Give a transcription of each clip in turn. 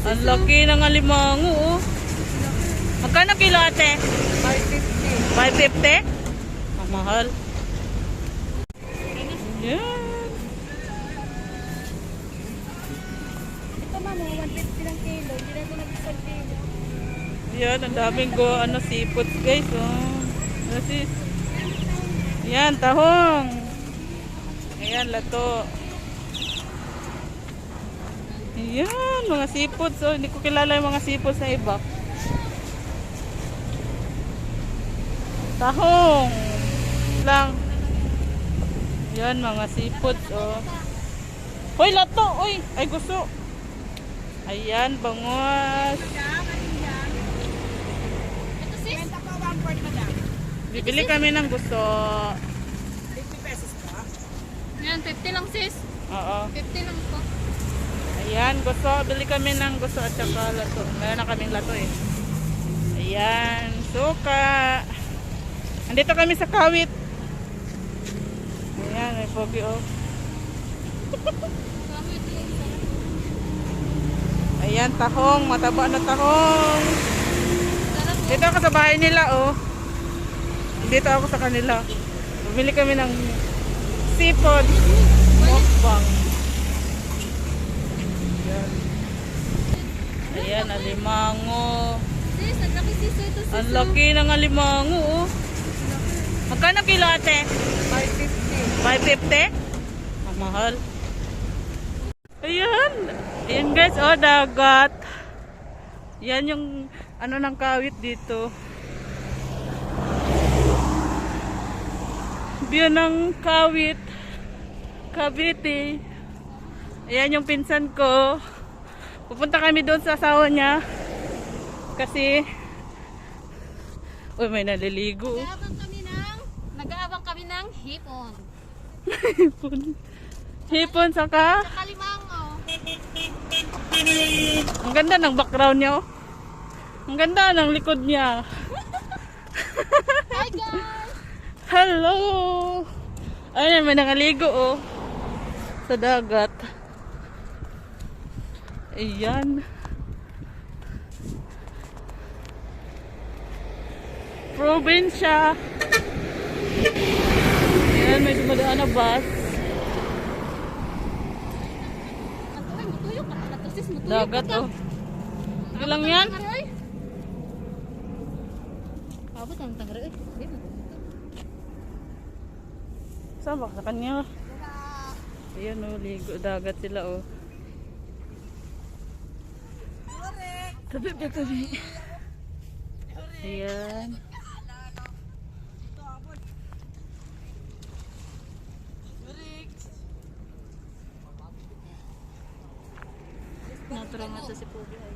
Ang laki ng alimango, oh. Magkano kilo, ate? 550. 550? Ang mahal. Yan. Ito ma'am, 150 lang kilo. Hindi na ito nag-isang kilo. Yan, ang daming seafood, guys, oh. This is... Yan, tahong. Ayan, lato. Ayan, mga seafoods. So, hindi ko kilala yung mga seafoods na iba. Tahong. Lang. Yan, mga seafoods. Oh. Hoy, lato. Uy, ay gusto. Ayan, bangos. Ito sis? Benta pa 1 madam. Bibili kami ng gusto. 50 pesos ka? Yan, 50 lang sis. Oo. 50 lang po. Ayan, gusto. Bili kami ng gusto at saka lato. Meron na kaming lato eh. Ayan, suka. Andito kami sa Kawit. Ayan, may pogi oh. Ayan, tahong. Mataba na tahong. Dito ako sa bahay nila oh. Dito ako sa kanila. Bumili kami ng seafood. Mukbang. Ayan. Ayan, alimango. Sis, ang laki sis. Ito sis. Ang laki ng alimango oh. Magkano kilo, ate? 550. 550? Ang mahal. Ayan. Ayan guys, oh, dagat. Yan yung ano ng Kawit dito. Biyan ng Kawit. Cavite. Ayan yung pinsan ko. Pupunta kami doon sa asawa niya. Kasi uy, may naliligo. Nag-aabang kami ng hipon. Hipon. Hipon saka Kalimango. ang ganda ng background niya oh. Ang ganda ng likod niya. Hi guys! Hello! Ayun, may nakaligo oh. Sa dagat. Ayan. Probinsya. Ayan, may dumadaan na bus. Ay, mutuyok ka pala to sis. Mutuyok Dagat ka. oh. Sige lang yan. Abot ang tangre. Saan ba? Sa kanya. Ayan oh, ligo. Dagat sila oh. Tabi ba tabi? Ayan. Naturang sa si Pogi ay.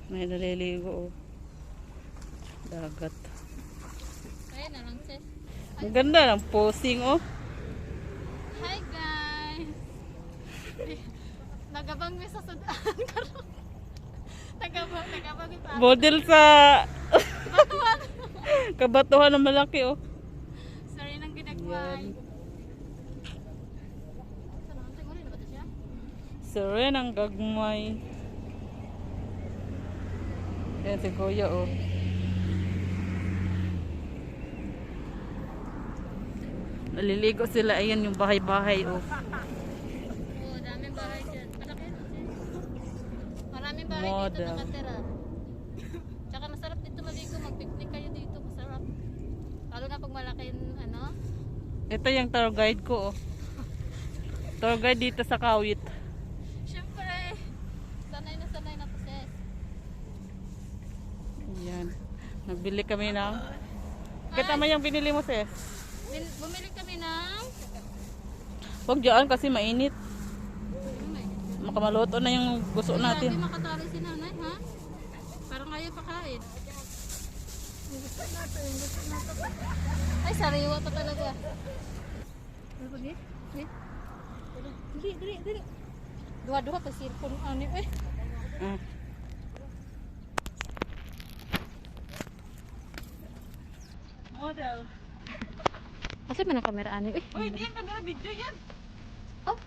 May naliligo oh. Dagat. Ayan na lang sis. Ang ganda ng posing oh. Hi guys! Nagabang mi sa sudaan karon. Nagabang mi pa. Model sa Batuan. kabatuhan ng malaki oh. Sorry nang ginagway. Seren ang gagmay. Ayan si Kuya oh. Naliligo sila. Ayan yung bahay-bahay oh. Oo, daming bahay dyan. Malaki na sis. Maraming bahay dito Model. nakatira. Tsaka masarap dito maligo. Mag-picnic kayo dito. Masarap. Lalo na pag malaki ano. Ito yung tour guide ko oh. Tour guide dito sa Kawit. Siyempre, sanay na po sis. Ayan. Nabili kami ng... Kita mo yung binili mo sis? Bumili kami ng Huwag dyan kasi mainit. Makamaluto na yung gusto Hindi natin. makatali si nanay, ha? Parang ayaw pakain. Gusto natin. Ay, sariwa pa talaga. Ano ba, Dili. Dua-dua pa sirpon. Ano eh? Ah. Model. Kasi man ang kamera ani eh. Uy, hindi yan kamera video yan. Oh.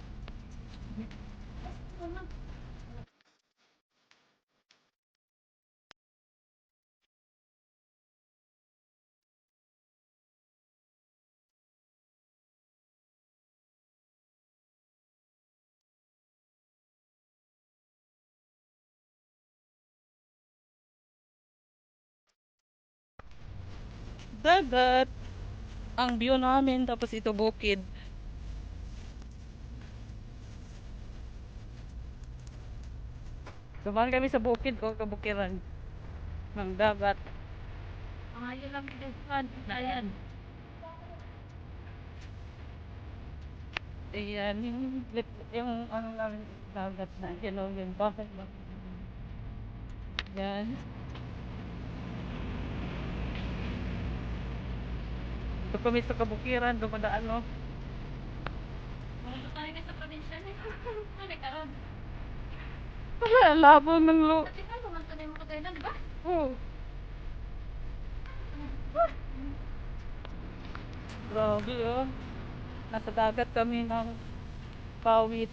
dagat. Ang view namin, tapos ito bukid. Dumaan kami sa bukid o kabukiran ng dagat. Ang ayun lang pinagpan. Ayan. Ayan, yung ano namin dagat na. Yan o, yun. Bakit ba? Yan. Ito kami sa kabukiran, dumadaan no. Pumunta tayo sa probinsya na. Ano karon? Wala, labong ng lo. Pati ka, pumunta na yung mga kailan, di ba? Oh. Grabe oh. Nasa dagat kami ng pawit.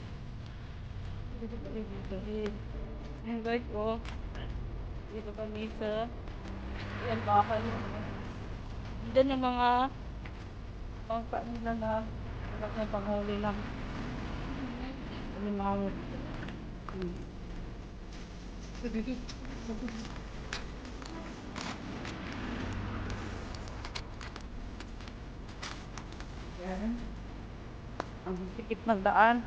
Ayan guys oh. Dito kami sa yan bakal. Diyan yung mga kanila na yung panghuli lang. Alimangot. Yan. Ang sikip ng daan.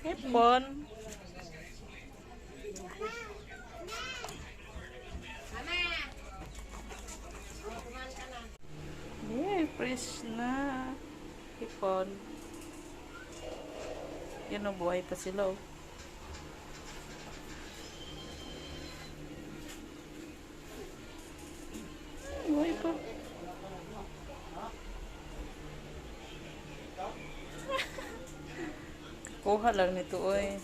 Hipon. Yeah, fresh na. Hipon. Yan ang buhay pa sila oh. Buhay pa. Kuha lang nito oy.